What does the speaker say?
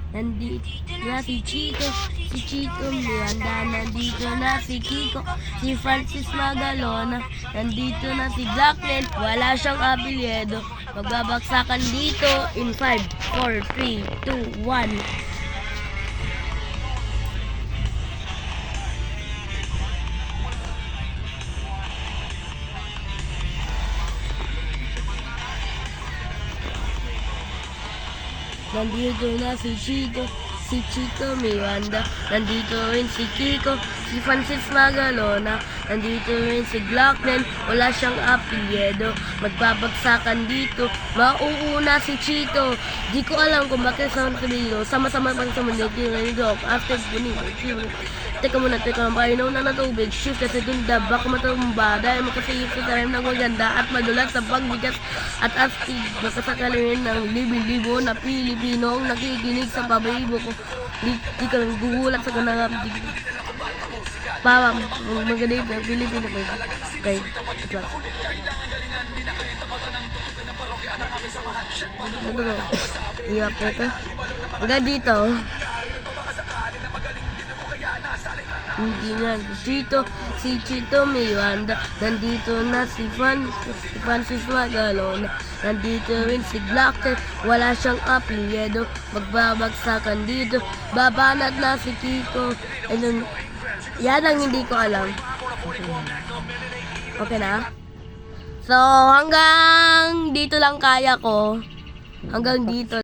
Nandito na si Chico Miranda, nandito na si Kiko, si Francis Magalona, nandito na si Jacqueline, wala siyang apelyido, magbabagsakan dito in 5, 4, 3, 2, 1. Nandito na si Chico Miranda, nandito rin si Kiko, si Francis Magalona, nandito rin si Glocknen, wala siyang apelyido, magbabagsakan dito, mauuna si Chito, di ko alam kung bakit sa sabihin, sama-sama pa sa mundo, after buning, teka muna, painom na tubig, shift kasi tunda, baka matumba, dahil makasayip sa tarim ng maganda at madulas sa pagbigas at astig, makasakalamin ng libo-libo na Pilipino ang nakikinig sa pabaybo ko. Di ka lang gugulat sa kanangap. Parang magaling ng Pilipino ko. Okay, ito. Ito ko. Iyap na ito. Hanggang dito. Hindi na si Chito Miranda, nandito na si Francis Magalona, nandito rin si Glockner, wala siyang apelyido, magbabagsakan dito, babanat na si Kiko, yan ang hindi ko alam. Okay na? So, hanggang dito lang kaya ko, hanggang dito.